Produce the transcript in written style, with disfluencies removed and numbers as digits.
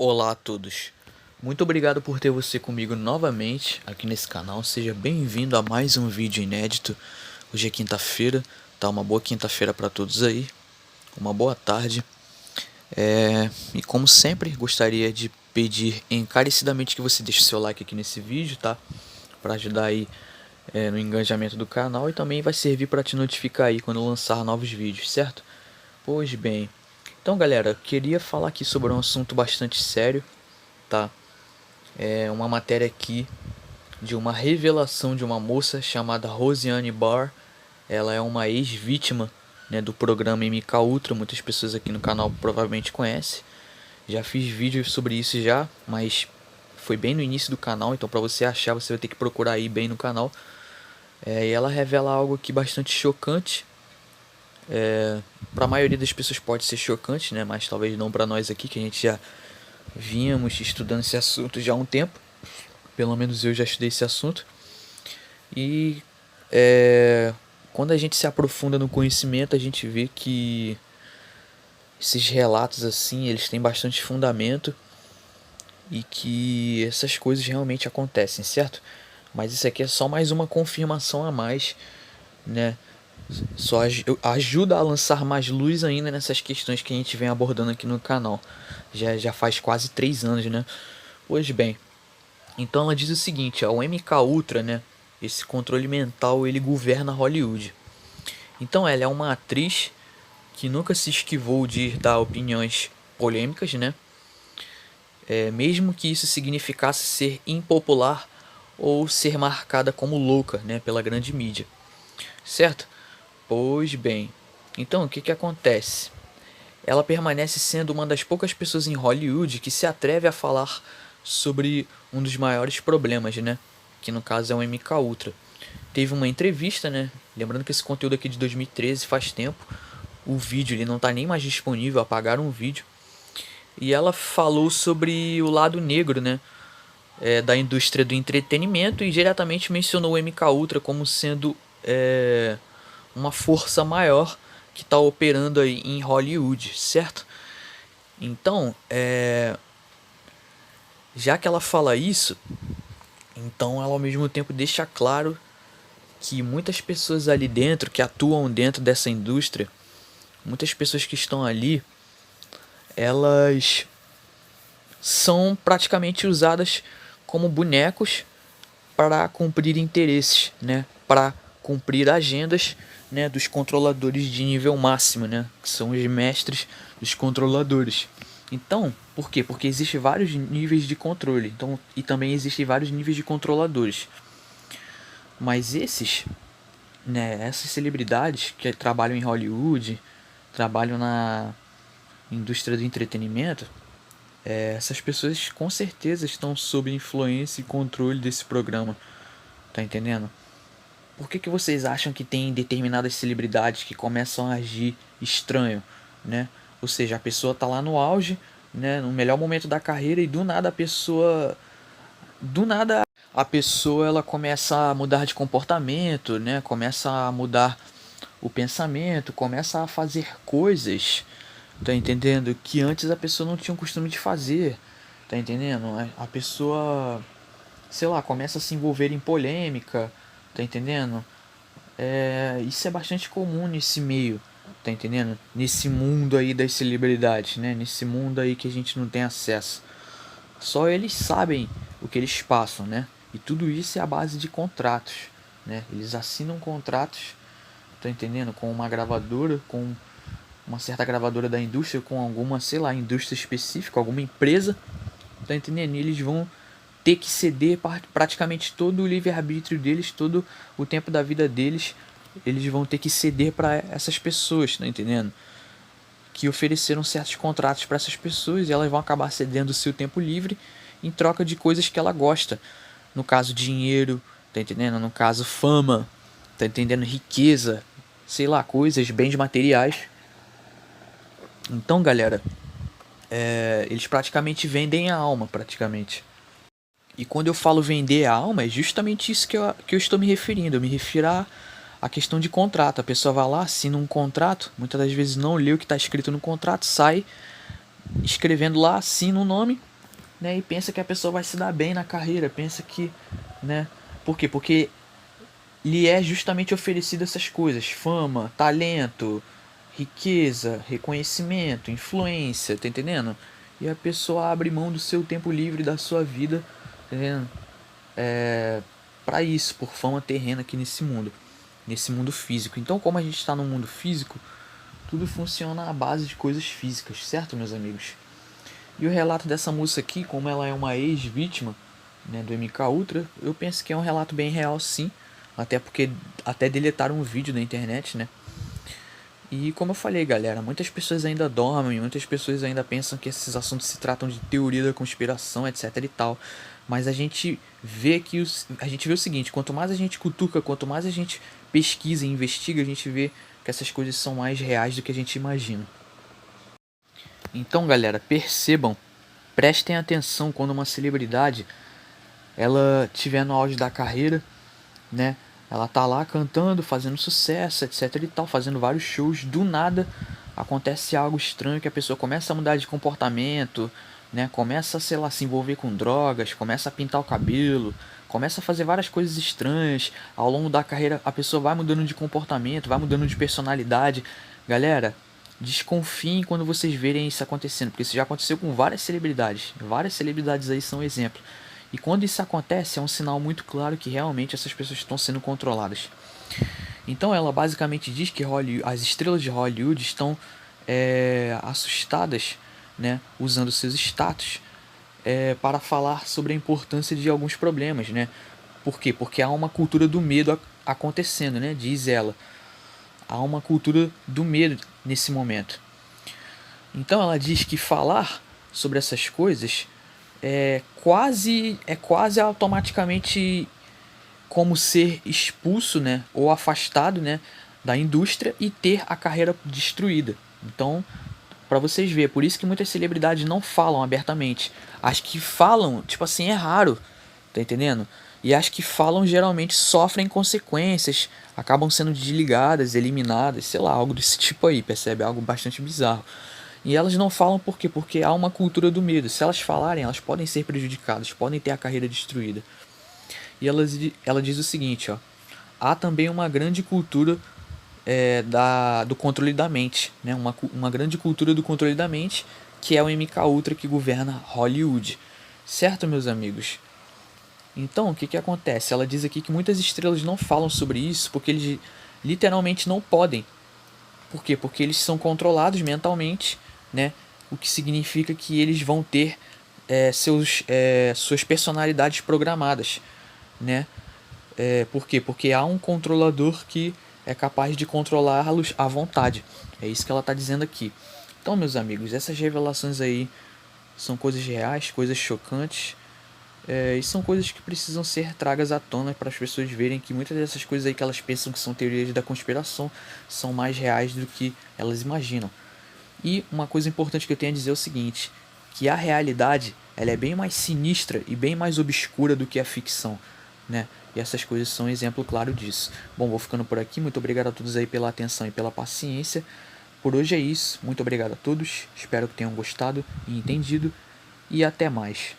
Olá a todos, muito obrigado por ter você comigo novamente aqui nesse canal, seja bem-vindo a mais um vídeo inédito. Hoje é quinta-feira, tá? Uma boa quinta-feira para todos aí, uma boa tarde. E como sempre, gostaria de pedir encarecidamente que você deixe seu like aqui nesse vídeo, tá? Para ajudar aí no engajamento do canal e também vai servir para te notificar aí quando eu lançar novos vídeos, certo? Pois bem, então galera, eu queria falar aqui sobre um assunto bastante sério, tá? É uma matéria aqui de uma revelação de uma moça chamada Rosiane Barr. Ela é uma ex-vítima, né, do programa MK Ultra. Muitas pessoas aqui no canal provavelmente conhecem. Já fiz vídeos sobre isso já, mas foi bem no início do canal, então para você achar você vai ter que procurar aí bem no canal. E ela revela algo aqui bastante chocante. Para a maioria das pessoas pode ser chocante, né, mas talvez não para nós aqui, que a gente já vínhamos estudando esse assunto já há um tempo. Pelo menos eu já estudei esse assunto. E quando a gente se aprofunda no conhecimento, a gente vê que esses relatos assim, eles têm bastante fundamento e que essas coisas realmente acontecem, certo? Mas isso aqui é só mais uma confirmação a mais, né? Só ajuda a lançar mais luz ainda nessas questões que a gente vem abordando aqui no canal. Já faz quase 3 anos, né? Pois bem, então ela diz o seguinte, ó, o MK Ultra, né? Esse controle mental, ele governa Hollywood. Então ela é uma atriz que nunca se esquivou de dar opiniões polêmicas, né? Mesmo que isso significasse ser impopular ou ser marcada como louca, né, pela grande mídia. Certo? Pois bem. Então o que que acontece? Ela permanece sendo uma das poucas pessoas em Hollywood que se atreve a falar sobre um dos maiores problemas, né? Que no caso é o MK Ultra. Teve uma entrevista, né? Lembrando que esse conteúdo aqui de 2013 faz tempo. O vídeo ele não está nem mais disponível, apagaram o vídeo. E ela falou sobre o lado negro, né? Da indústria do entretenimento e diretamente mencionou o MK Ultra como sendo uma força maior que está operando aí em Hollywood, certo? Então, já que ela fala isso, então ela ao mesmo tempo deixa claro que muitas pessoas ali dentro, que atuam dentro dessa indústria, muitas pessoas que estão ali, elas são praticamente usadas como bonecos para cumprir interesses, né? Para cumprir agendas, né, dos controladores de nível máximo, né, que são os mestres dos controladores. Então, por quê? Porque existem vários níveis de controle, então, e também existem vários níveis de controladores. Mas esses, né, essas celebridades que trabalham em Hollywood, trabalham na indústria do entretenimento, essas pessoas com certeza estão sob influência e controle desse programa, tá entendendo? Por que que vocês acham que tem determinadas celebridades que começam a agir estranho, né? Ou seja, a pessoa tá lá no auge, né, no melhor momento da carreira e do nada a pessoa ela começa a mudar de comportamento, né? Começa a mudar o pensamento, começa a fazer coisas, tá entendendo? Que antes a pessoa não tinha o costume de fazer, tá entendendo? A pessoa, sei lá, começa a se envolver em polêmica, tá entendendo? Isso é bastante comum nesse meio, tá entendendo? Nesse mundo aí das celebridades, né? Nesse mundo aí que a gente não tem acesso. Só eles sabem o que eles passam, né? E tudo isso é a base de contratos, né? Eles assinam contratos, tá entendendo? Com uma gravadora, com uma certa gravadora da indústria, com alguma, sei lá, indústria específica, alguma empresa, tá entendendo? E eles vão ter que ceder praticamente todo o livre-arbítrio deles, todo o tempo da vida deles, eles vão ter que ceder para essas pessoas, tá entendendo? Que ofereceram certos contratos para essas pessoas e elas vão acabar cedendo o seu tempo livre em troca de coisas que ela gosta. No caso, dinheiro, tá entendendo? No caso, fama, tá entendendo? Riqueza, sei lá, coisas, bens materiais. Então, galera, eles praticamente vendem a alma, praticamente. E quando eu falo vender a alma, é justamente isso que eu estou me referindo. Eu me refiro à questão de contrato. A pessoa vai lá, assina um contrato, muitas das vezes não lê o que está escrito no contrato, sai escrevendo lá, assina o nome né, e pensa que a pessoa vai se dar bem na carreira, pensa que, né, por quê? Porque lhe é justamente oferecido essas coisas: fama, talento, riqueza, reconhecimento, influência, tá entendendo? E a pessoa abre mão do seu tempo livre, da sua vida, tá entendendo? Para isso, por fama terrena aqui nesse mundo físico. Então, como a gente está no mundo físico, tudo funciona à base de coisas físicas, certo, meus amigos? E o relato dessa moça aqui, como ela é uma ex-vítima, né, do MK Ultra, eu penso que é um relato bem real, sim. Até porque até deletaram um vídeo da internet, né? E como eu falei, galera, muitas pessoas ainda dormem, muitas pessoas ainda pensam que esses assuntos se tratam de teoria da conspiração, etc e tal. Mas a gente vê o seguinte: quanto mais a gente cutuca, quanto mais a gente pesquisa e investiga, a gente vê que essas coisas são mais reais do que a gente imagina. Então, galera, percebam, prestem atenção quando uma celebridade ela tiver no auge da carreira, né? Ela tá lá cantando, fazendo sucesso, etc e tal, fazendo vários shows. Do nada acontece algo estranho, que a pessoa começa a mudar de comportamento, né? Começa, sei lá, se envolver com drogas, começa a pintar o cabelo, começa a fazer várias coisas estranhas. Ao longo da carreira a pessoa vai mudando de comportamento, vai mudando de personalidade. Galera, desconfiem quando vocês verem isso acontecendo, porque isso já aconteceu com várias celebridades. Várias celebridades aí são exemplo. E quando isso acontece, é um sinal muito claro que realmente essas pessoas estão sendo controladas. Então ela basicamente diz que as estrelas de Hollywood estão assustadas, né, usando seus status para falar sobre a importância de alguns problemas, né? Por quê? Porque há uma cultura do medo acontecendo, né? Diz ela. Há uma cultura do medo nesse momento. Então ela diz que falar sobre essas coisas é quase automaticamente como ser expulso, né, ou afastado, né, da indústria e ter a carreira destruída. Então, para vocês verem, por isso que muitas celebridades não falam abertamente. As que falam, tipo assim, é raro, tá entendendo? E as que falam geralmente sofrem consequências, acabam sendo desligadas, eliminadas, sei lá, algo desse tipo aí, percebe? Algo bastante bizarro. E elas não falam por quê? Porque há uma cultura do medo. Se elas falarem, elas podem ser prejudicadas, podem ter a carreira destruída. E ela diz o seguinte, ó: há também uma grande cultura do controle da mente, né? Uma grande cultura do controle da mente, que é o MK Ultra que governa Hollywood. Certo, meus amigos? Então, o que acontece? Ela diz aqui que muitas estrelas não falam sobre isso porque eles literalmente não podem. Por quê? Porque eles são controlados mentalmente, né? O que significa que eles vão ter suas personalidades programadas, né? Por quê? Porque há um controlador que é capaz de controlá-los à vontade. É isso que ela está dizendo aqui. Então, meus amigos, essas revelações aí são coisas reais, coisas chocantes. E são coisas que precisam ser tragas à tona para as pessoas verem que muitas dessas coisas aí que elas pensam que são teorias da conspiração são mais reais do que elas imaginam. E uma coisa importante que eu tenho a dizer é o seguinte: que a realidade ela é bem mais sinistra e bem mais obscura do que a ficção, né? E essas coisas são um exemplo claro disso. Bom, vou ficando por aqui. Muito obrigado a todos aí pela atenção e pela paciência. Por hoje é isso. Muito obrigado a todos. Espero que tenham gostado e entendido. E até mais.